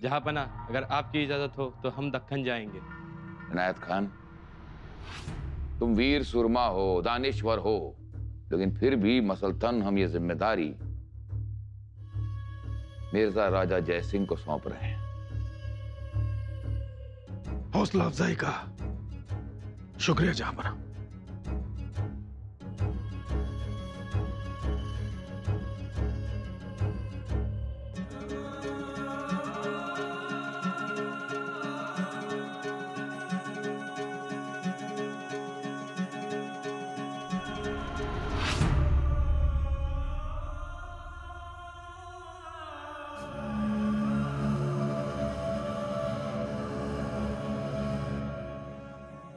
जहांपना, अगर आपकी इजाजत हो तो हम दक्कन जाएंगे। इनायत खान, तुम वीर सुरमा हो, दानिश्वर हो, लेकिन फिर भी मसलतन हम ये जिम्मेदारी मिर्जा राजा जयसिंह को सौंप रहे हैं। हौसला अफजाई का शुक्रिया जहांपना।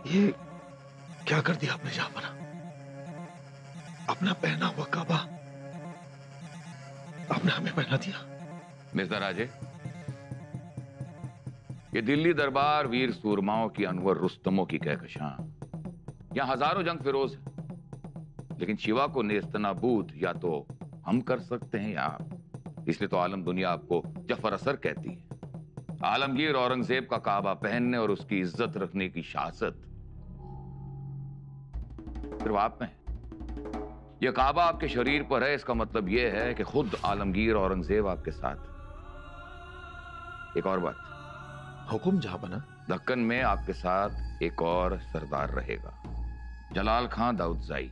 ये क्या कर दिया आपने जहांपना? अपना पहना हुआ काबा आपने हमें पहना दिया। मिर्जा राजे, ये दिल्ली दरबार वीर सूरमाओं की अनवर रुस्तमों की कहकशां। यहां हजारों जंग फिरोज है, लेकिन शिवा को नेस्तनाबूद या तो हम कर सकते हैं या आप। इसलिए तो आलम दुनिया आपको जफर असर कहती है। आलमगीर औरंगजेब का काबा पहनने और उसकी इज्जत रखने की शासत सिर्फ आप में है। यह काबा आपके शरीर पर है, इसका मतलब यह है कि खुद आलमगीर औरंगजेब आपके साथ। एक और बात, हुक्म जहांपना। दक्कन में आपके साथ एक और सरदार रहेगा, जलाल खां दाऊदजाई।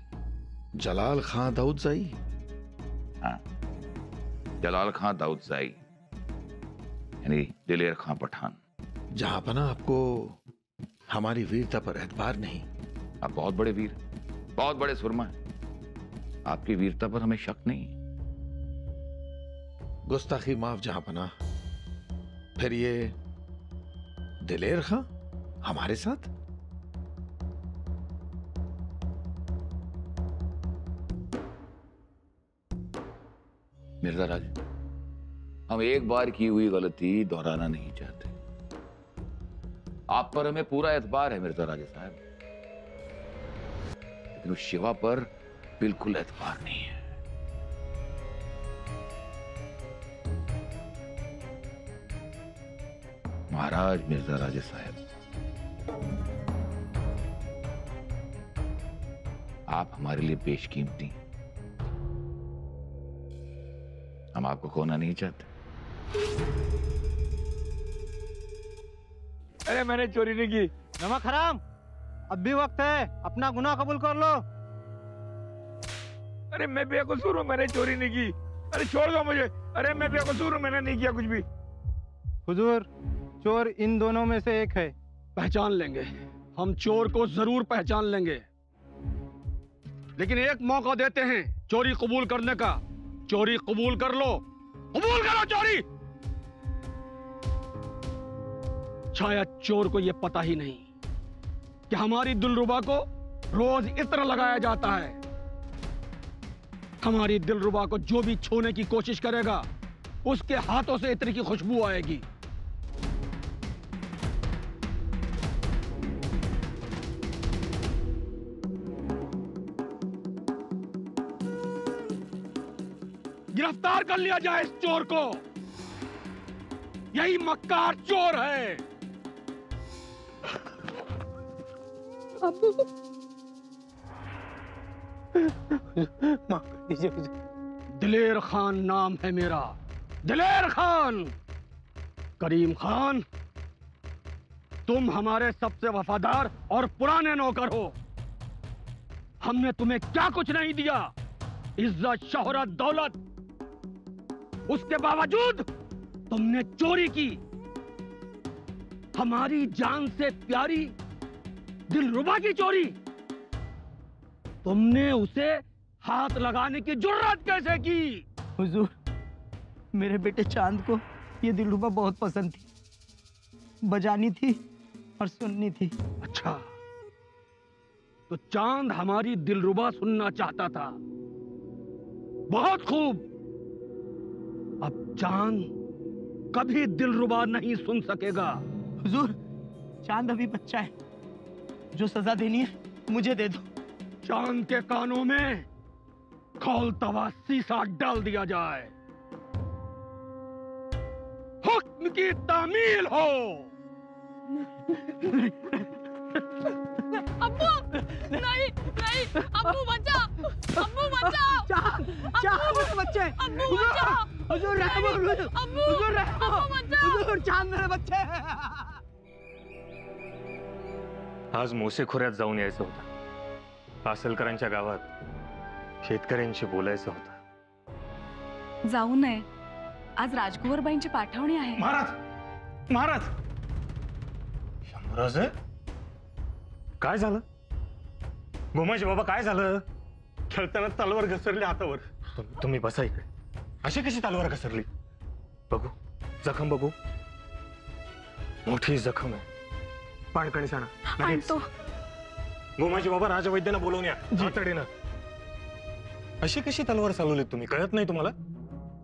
जलाल खां दाऊदजाई? हाँ, जलाल खां दाऊदजाई, यानी दिलेर खां पठान। जहांपना, आपको हमारी वीरता पर एतबार नहीं? आप बहुत बड़े वीर, बहुत बड़े सुरमा हैं। आपकी वीरता पर हमें शक नहीं। गुस्ताखी माफ जहांपना। फिर ये दिलेर खां हमारे साथ? मिर्जा राज, हम एक बार की हुई गलती दोहराना नहीं चाहते। आप पर हमें पूरा एतबार है मिर्जा राजा साहब, लेकिन उस शिवा पर बिल्कुल एतबार नहीं है। महाराज मिर्जा राजा साहब, आप हमारे लिए बेशकीमती हैं। हम आपको खोना नहीं चाहते। अरे मैंने चोरी नहीं की। नमक हराम, अब भी वक्त है, अपना गुनाह कबूल कर लो। अरे मैं बेकसूर हूँ, मैंने चोरी नहीं की। अरे छोड़ दो मुझे। अरे मैं बेकसूर हूँ, मैंने नहीं किया कुछ भी। हुजूर, चोर इन दोनों में से एक है। पहचान लेंगे, हम चोर को जरूर पहचान लेंगे, लेकिन एक मौका देते हैं चोरी कबूल करने का। चोरी कबूल कर लो, कबूल करो चोरी। शायद चोर को यह पता ही नहीं कि हमारी दिलरुबा को रोज इत्र लगाया जाता है। हमारी दिलरुबा को जो भी छूने की कोशिश करेगा, उसके हाथों से इत्र की खुशबू आएगी। गिरफ्तार कर लिया जाए इस चोर को। यही मक्कार चोर है। माफ कर दीजिए हुजूर। दिलेर खान नाम है मेरा, दिलेर खान। करीम खान, तुम हमारे सबसे वफादार और पुराने नौकर हो। हमने तुम्हें क्या कुछ नहीं दिया, इज्जत, शोहरत, दौलत। उसके बावजूद तुमने चोरी की। हमारी जान से प्यारी दिलरुबा की चोरी। तुमने उसे हाथ लगाने की जुर्रत कैसे की? हुजूर, मेरे बेटे चांद को ये दिलरुबा बहुत पसंद थी, बजानी थी और सुननी थी। अच्छा, तो चांद हमारी दिलरुबा सुनना चाहता था। बहुत खूब। अब चांद कभी दिलरुबा नहीं सुन सकेगा। हुजूर, चांद अभी बच्चा है, जो सजा देनी है मुझे दे दो। चांद के कानों में खौलता हुआ शीशा डाल दिया जाए। हुक्म की तामील हो। अब्बू नहीं नहीं, अब्बू बचाओ, अब्बू बचाओ, चांद बच्चे, अब्बू बचाओ, हुजूर रहम, अब्बू, हुजूर रहम, अब्बू बचाओ। हुजूर चांद मेरे बच्चे। आज मोसेखोऱ्यात जाऊन यायचं होतं. पासलकरांच्या गावात शेतकऱ्यांशी बोलायचं होतं. जाऊ नये, आज राजकुंवरबाईंची पाठवणी आहे. महाराज महाराज, शंभूराज काय झालं? गोमाजी बाबा काय झालं? खेळताना तलवार घसरली हातावर. तुम्ही बसा इकडे. अशी कशी तलवार घसरली? बघू जखम बघू. मोठी जखम आहे. पाणकणी सांगा लगेच. आणतो. गोमाजी बाबा राजवैद्यांना बोलवून या तातडीनं. अशी कशी तलवार चालवली तुम्ही? कळत नाही तुम्हाला?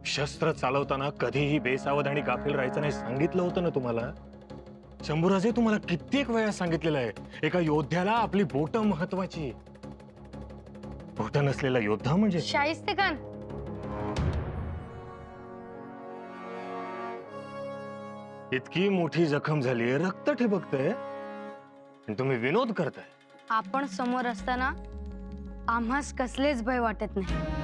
शस्त्र चालवताना कधीही बेसावध आणि गाफील राहायचं नाही सांगितलं होतं ना तुम्हाला. शंभूराजे तुम्हाला कित्येक वेळा सांगितलेलं आहे, एका योद्ध्याला आपली बोट महत्वाची. बोट नसलेला योद्धा म्हणजे शाहिस्तेखान, इतकी मोठी जखम झाली, रक्त ठिबकतंय आणि तुम्ही विनोद करताय. आपण समोर असताना आम्हास कसलेच भय वाटत नाही.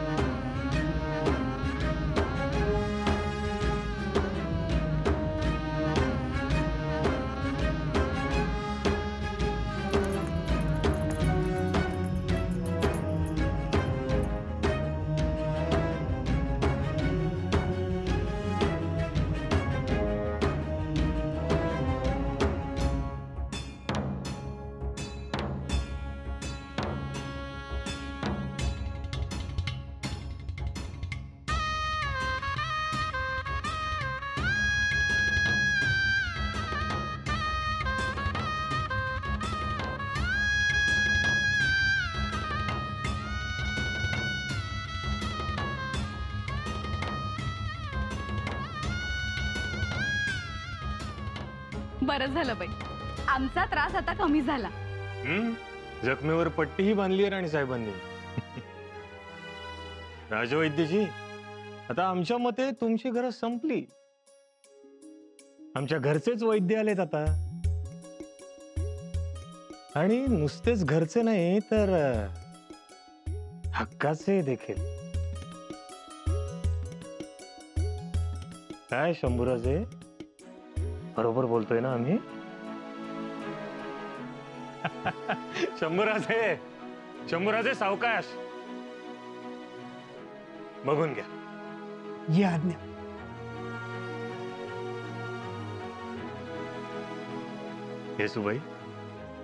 बरं झालं बाई, आमचा त्रास आता कमी झाला. जखमेवर पट्टीही बांधली आहे राणी साहेबांनी. राजवैद्यजी, आता आमच्या मते तुमची गरज संपली. आमच्या घरचेच वैद्य आलेत आता. आणि नुसतेच घरचे नाही तर हक्काचे देखील. काय शंभूराजे, बरोबर बोलतोय ना आम्ही? शंभूराजे, शंभूराजे सावकाश. बघून घ्या. ये आज्ञा. येसुबाई,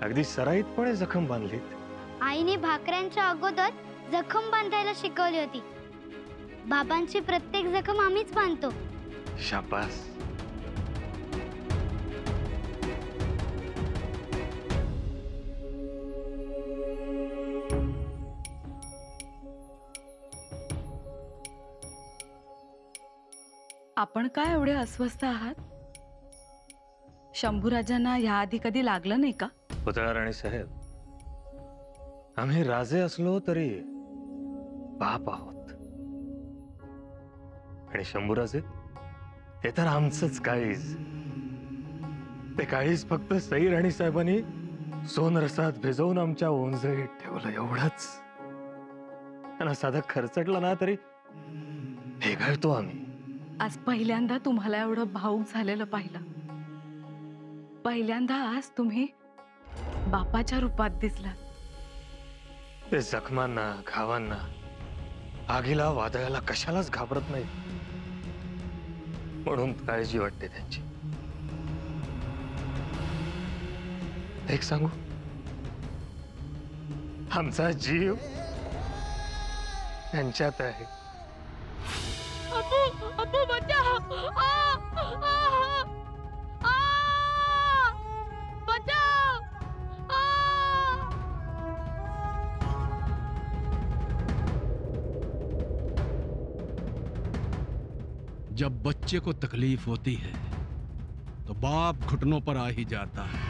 अगदी सराईतपणे जखम बांधलीत. आईने भाकऱ्यांच्या अगोदर जखम बांधायला शिकवली होती. बाबांची प्रत्येक जखम आम्हीच बांधतो. शाबास. आपण काय एवढे अस्वस्थ आहात? शंभूराजांना याआधी कधी लागलं नाही का? पुतळा राणी साहेब, आम्ही राजे असलो तरी बाप आहोत. आणि शंभूराजे, ते तर आमचंच काळीज. ते काळीज फक्त सई राणी साहेबांनी सोनरसात भिजवून आमच्या ओंजळीत ठेवलं, एवढंच. त्यांना साधा खर्चटला ना तरी भेगाळतो आम्ही. आज पहिल्यांदा तुम्हाला एवढं भावूक झालेलं पाहिलं. पहिल्यांदा आज तुम्ही बापाच्या रूपात दिसलात. ते जखमांना, घावांना, आगीला, वादळाला कशालाच घाबरत नाही. म्हणून काळजी वाटते त्यांची. एक सांगू, आमचा जीव त्यांच्यात आहे. अब्बू, अब्बू बचाओ! बचाओ! जब बच्चे को तकलीफ होती है तो बाप घुटनों पर आ ही जाता है.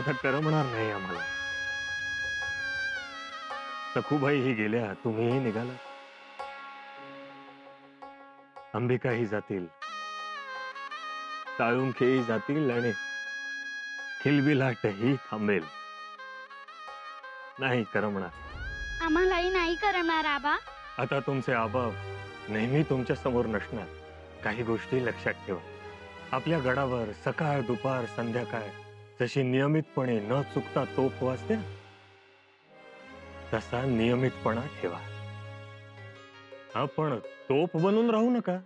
आता करमणार नाही आम्हाला. सखूबाईही गेल्या, तुम्हीही निघाला. अंबिकाही जातील, साळुंखेही जातील आणि खिलबिलाटही थांबेल. नाही करमणार. आम्हालाही नाही करमणार आबा. आता तुमचे आबा नेहमी तुमच्या समोर नसणार. काही गोष्टी लक्षात ठेवा. आपल्या गडावर सकाळ दुपार संध्याकाळ जशी नियमितपणे न चुकता तोफ वाजते ना, तसा नियमितपणा ठेवा. आपण तोफ बनून राहू नका.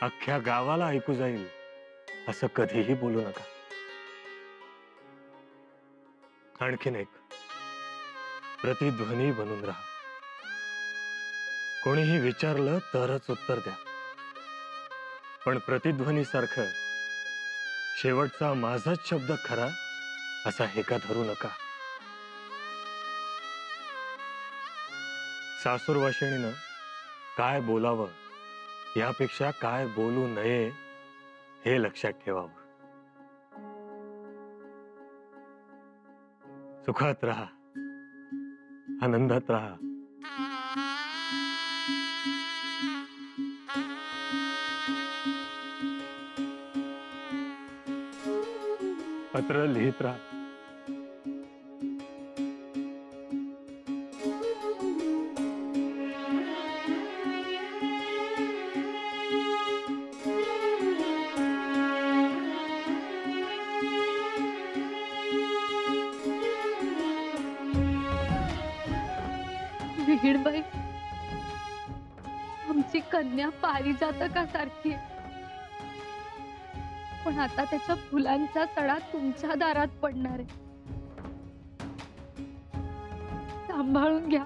अख्ख्या गावाला ऐकू जाईल असं कधीही बोलू नका. आणखीन एक, प्रतिध्वनी बनून राहा. कोणीही विचारलं तरच उत्तर द्या, पण प्रतिध्वनी सारखं शेवटचा माझाच शब्द खरा असा हेका धरू नका. सासूरवाशिणीनं काय बोलावं यापेक्षा काय बोलू नये हे लक्षात ठेवावं. सुखात राहा, आनंदात राहा. पत्र लिहित राहा. विहीणबाई, आमची कन्या पारिजातकासारखी आहे, पण आता त्याच्या फुलांचा सडा तुमच्या दारात पडणार आहे. सांभाळून घ्या.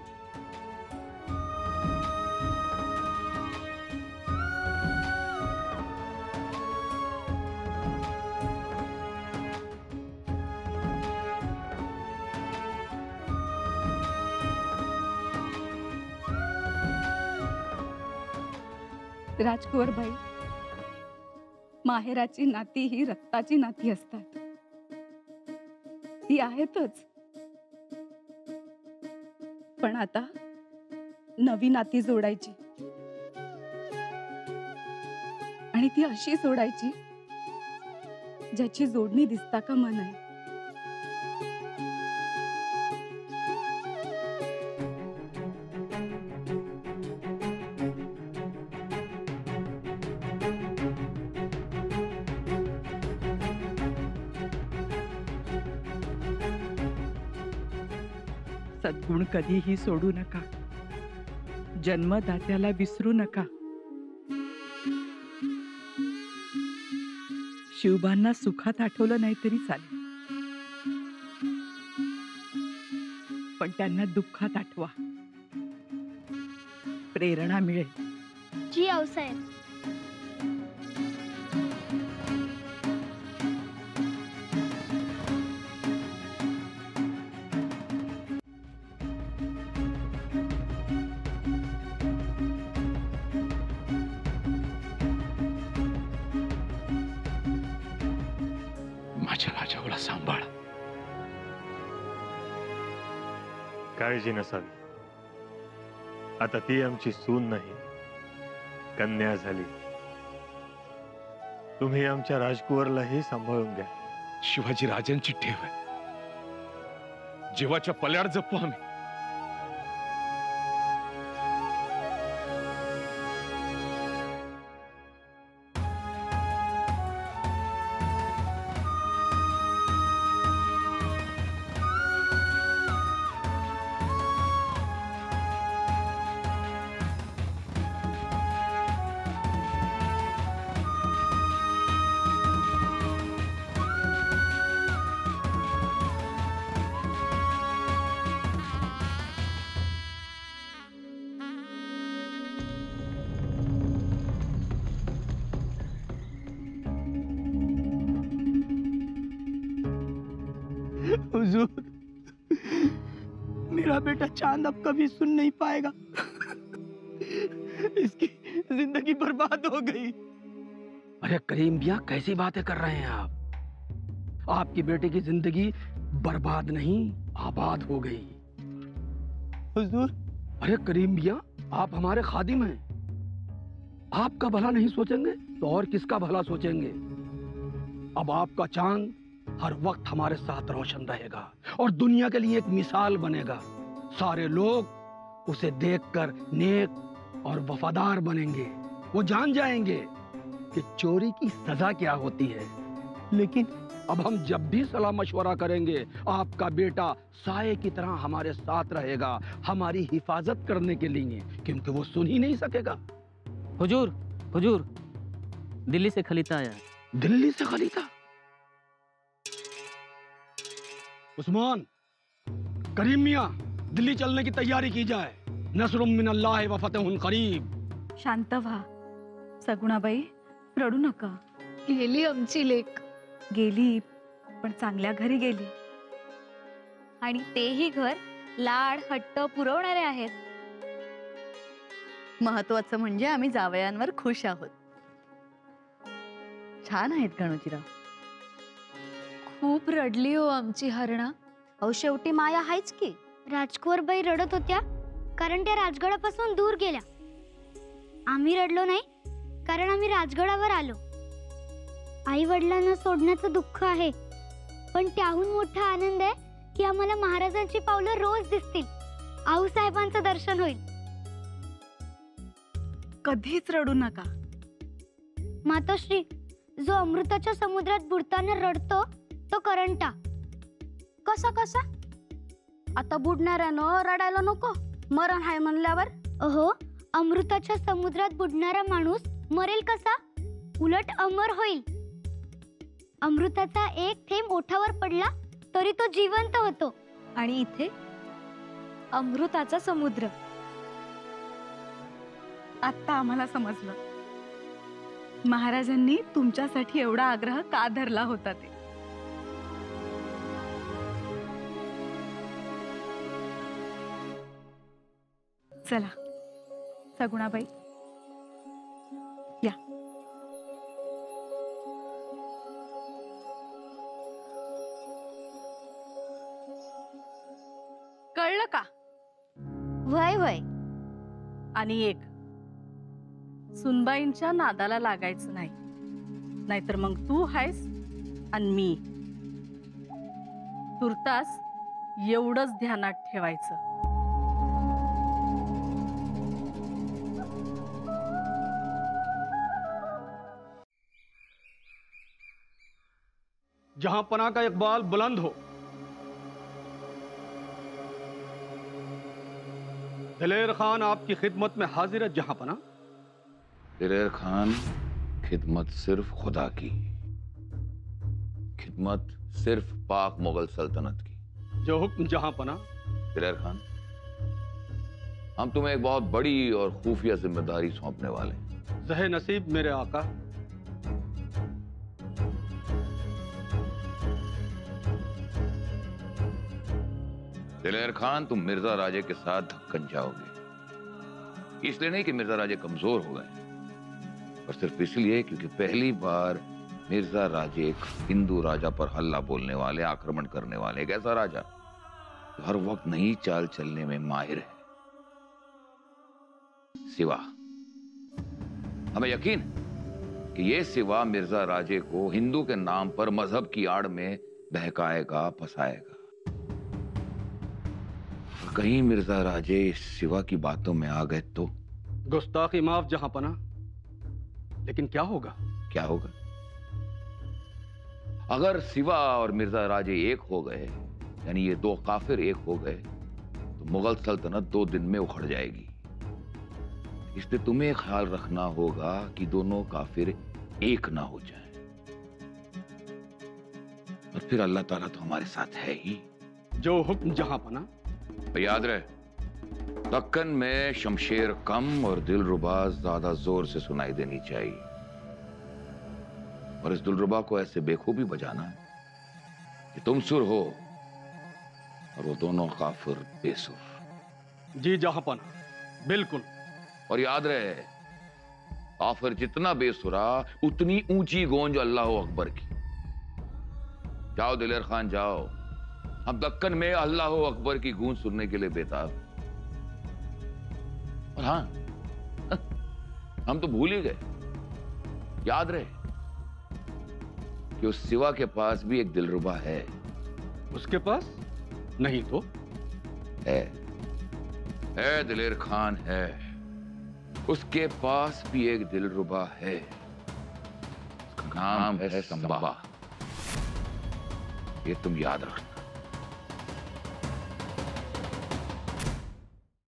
राजकुंवरबाई, माहेराची नाती ही रक्ताची नाती असतात. ती आहेतच, पण आता नवी नाती जोडायची, आणि ती अशी जोडायची ज्याची जोडणी दिसता कामा नये. सद्गुण कधीही सोडू नका. जन्मदात्याला विसरू नका. शिवबांना सुखात आठवलं नाही तरी चालेल, पण त्यांना दुःखात आठवा. प्रेरणा मिळेल. जी औसाहेब. माझ्या राजाला सांभाळ. काळजी नसावी. आता ती आमची सून नाही, कन्या झाली. तुम्ही आमच्या राजकुवरलाही सांभाळून घ्या. शिवाजी राजांची ठेव आहे. जीवाच्या पल्याड जपू आम्ही. हुजूर, मेरा बेटा चांद अब कभी सुन नहीं पाएगा. इसकी जिंदगी बर्बाद हो गई. अरे करीम मियां, कैसी बातें कर रहे हैं आप? आपकी बेटे की जिंदगी बर्बाद नहीं, आबाद हो गई। हुजूर, अरे करीम मियां, आप हमारे खादिम हैं। आपका भला नहीं सोचेंगे तो और किसका भला सोचेंगे? अब आपका चांद हर वक्त हमारे साथ रोशन रहेगा और दुनिया के लिए एक मिसाल बनेगा। सारे लोग उसे देखकर नेक और वफादार बनेंगे। वो जान जाएंगे कि चोरी की सजा क्या होती है। लेकिन अब हम जब भी सलाह मशवरा करेंगे, आपका बेटा साये की तरह हमारे साथ रहेगा, हमारी हिफाजत करने के लिए, क्योंकि वो सुन ही नहीं सकेगा। हुजूर, हुजूर, दिल्ली से खलीता आया है। दिल्ली से खलीता? उस्मान, करीम मियां, दिल्ली चलने की तैयारी की जाए। नस्रुम मिनल्लाहि व फतहुन करीब। शांत व्हा सगुणाबाई, रडू नका. गेली आमची लेक. गेली, पण चांगल्या घरी गेली. आणि तेही घर लाड हट्ट पुरवणारे आहेत. महत्वाचं म्हणजे आम्ही जावयांवर खुश आहोत. छान आहेत गणोजीराव. खूप रडली हो आमची हरणा. अहो शेवटी माया आहेच की. राजकुवरबाई रडत होत्या कारण त्या राजगडापासून दूर गेल्या. आम्ही रडलो नाही कारण आम्ही राजगडावर आलो. आई वडिलांना सोडण्याचं दुःख आहे, पण त्याहून मोठा आनंद आहे की आम्हाला महाराजांची पावलं रोज दिसतील. आऊसाहेबांचं दर्शन होईल. कधीच रडू नका. मातोश्री, जो अमृताच्या समुद्रात बुडताना रडतो तो करंटा. कसा कसा? आता बुडणाऱ्यानं रडायला नको, मरण हाय म्हणल्यावर. अहो, अमृताच्या समुद्रात बुडणारा माणूस मरेल कसा? उलट अमर होईल. अमृताचा एक थेंब ओठावर पडला तरी तो जिवंत होतो. आणि इथे अमृताचा समुद्र. आता आम्हाला समजलं महाराजांनी तुमच्यासाठी एवढा आग्रह का धरला होता ते. चला सगुणाबाई, या. कळलं का? वय वय. आणि एक, सुनबाईंच्या नादाला लागायचं नाही, नाहीतर मग तू आहेस आणि मी. तुर्तास एवढंच ध्यानात ठेवायचं. जहां पना का इकबाल बुलंद हो. दिलेर खान आपकी खिदमत में हाजिर है जहां पना. दिलेर खान, खिदमत सिर्फ खुदा की, खिदमत सिर्फ पाक मुगल सल्तनत की. जो हुक्म जहां पना. दिलेर खान, हम तुम्हें एक बहुत बड़ी और खुफिया जिम्मेदारी सौंपने वाले हैं. जहे नसीब मेरे आका. दिलेर खान, तुम मिर्जा राजे के साथ दक्कन जाओगे. इसलिए नहीं कि मिर्जा राजे कमजोर हो गए, और सिर्फ इसलिए क्योंकि पहली बार मिर्जा राजे एक हिंदू राजा पर हल्ला बोलने वाले, आक्रमण करने वाले, एक ऐसा राजा जो हर वक्त नई चाल चलने में माहिर है. सिवा, हमें यकीन कि ये सिवा मिर्जा राजे को हिंदू के नाम पर मजहब की आड़ में बहकाएगा, फंसाएगा. कहीं मिर्जा राजे इस सिवा की बातों में आ गए तो? गुस्ताखी माफ जहां पना. लेकिन क्या होगा? क्या होगा? अगर सिवा और मिर्जा राजे एक हो गए, यानी ये दो काफिर एक हो गए, तो मुगल सल्तनत 2 दिन में उखड़ जाएगी. इसलिए तुम्हें ख्याल रखना होगा कि दोनों काफिर एक ना हो जाएं. और फिर अल्लाह ताला तो हमारे साथ है ही. जो हुक्म जहां पना. याद रहे, दक्कन में शमशेर कम और दिलरुबा ज्यादा जोर से सुनाई देनी चाहिए. और इस दिलरुबा को ऐसे बेखूबी बजाना कि तुम सुर हो और वो दोनों काफिर बेसुर. जी जहां पना, बिल्कुल. और याद रहे, और फिर जितना बेसुरा उतनी ऊंची गोंज अल्लाह अकबर की। जाओ दिलेर खान जाओ, हम दक्कन में अल्लाह अकबर की गूंज सुनने के लिए बेताब। और हाँ, हम तो भूल ही गए, याद रहे कि उस सिवा के पास भी एक दिलरुबा है। उसके पास नहीं तो है दिलेर खान है, उसके पास भी एक दिलरुबा है। उसका नाम है संबा। ये तुम याद रखना।